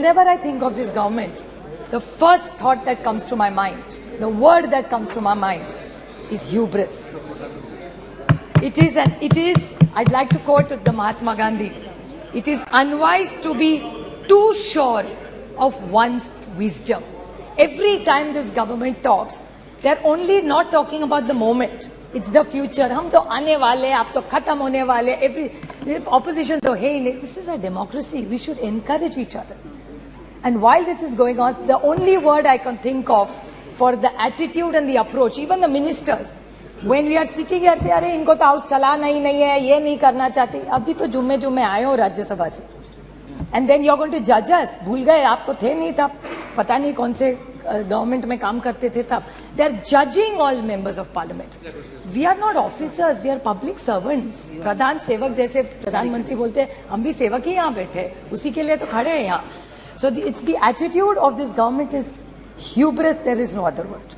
Whenever I think of this government, the first thought that comes to my mind, the word that comes to my mind is hubris. It is, I'd like to quote the Mahatma Gandhi, it is unwise to be too sure of one's wisdom. Every time this government talks, they're only not talking about the moment. It's the future. हम तो आने वाले, आप तो खत्म होने वाले. Every opposition तो है ही नहीं. This is a democracy. We should encourage each other. And while this is going on, the only word I can think of for the attitude and the approach, even the ministers, when we are sitting here, say, अरे इनको तो house चलाना ही नहीं है, ये नहीं करना चाहते. अभी तो जुम्मे आए हो राज्यसभा से. And then you're going to judge us. भूल गए, आप तो थे नहीं तब. पता नहीं कौन से गवर्नमेंट में काम करते थे तब. They are judging all members of parliament. We are not officers, we are public servants. प्रधान सेवक जैसे प्रधानमंत्री बोलते हैं, हम भी सेवक ही यहाँ बैठे, उसी के लिए तो खड़े हैं यहाँ. So it's the attitude of this government is hubris, there is no other word.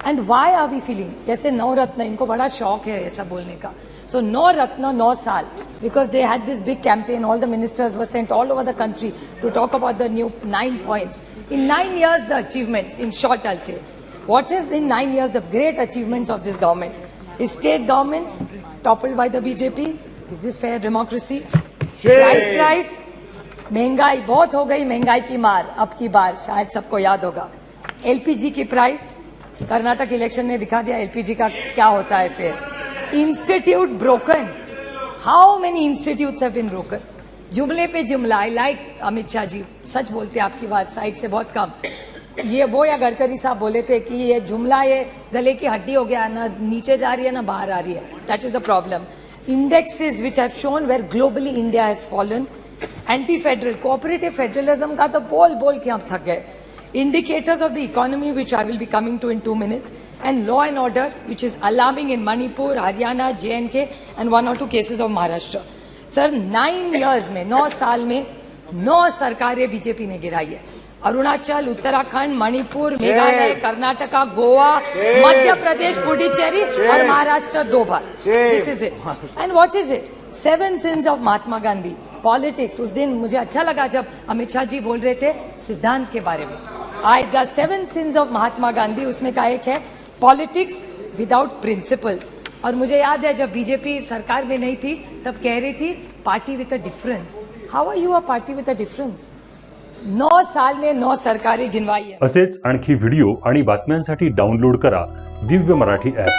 And why are we feeling? जैसे नौ रत्न, इनको बड़ा शौक है ऐसा बोलने का. So नौ रत्न, 9 साल, because they had this big campaign, all the ministers were sent all over the country to talk about the new 9 points. In 9 years, the achievements, in short I'll say, what is in 9 years the great achievements of this government? Is state governments toppled by the BJP? Is this fair democracy? Price rise? महंगाई बहुत हो गई, महंगाई की मार अब की बार शायद सबको याद होगा. एलपीजी की प्राइस, कर्नाटक इलेक्शन ने दिखा दिया एलपीजी का क्या होता है फिर. Institute broken, how many institutes have been broken. जुमले पे जुमला. आई लाइक अमित शाह जी, सच बोलते आपकी बात साइड से बहुत कम. ये वो या गडकरी साहब बोले थे कि ये जुमला ये गले की हड्डी हो गया, ना नीचे जा रही है ना बाहर आ रही है. That is the problem. Indexes which have shown where globally India has fallen. Anti federal cooperative federalism का तो बोल बोल के हम थक गए. Indicators of the economy, which I will be coming to in 2 minutes, and law and order, which is alarming in Manipur, Haryana, J&K, and 1 or 2 cases of Maharashtra. Sir, 9 years में, 9 साल में 9 सरकारें बीजेपी ने गिराई है. अरुणाचल, उत्तराखंड, मणिपुर, मेघालय, कर्नाटका, गोवा, मध्य प्रदेश, पुडुचेरी और महाराष्ट्र 2 बार. This is it. And what is it? 7 sins of Mahatma Gandhi. Politics. उस दिन मुझे अच्छा लगा जब अमित शाह जी बोल रहे थे सिद्धांत के बारे में. The 7 sins of Mahatma Gandhi, उसमें का एक है पॉलिटिक्स विदाउट प्रिंसिपल्स. और मुझे याद है जब बीजेपी सरकार में नहीं थी तब कह रही थी party with a difference. How are you a party with a difference? 9 साल में 9 सरकारें गिनवाई है. असेच आणखी व्हिडिओ आणि बातम्यांसाठी डाउनलोड करा दिव्य मराठी ॲप.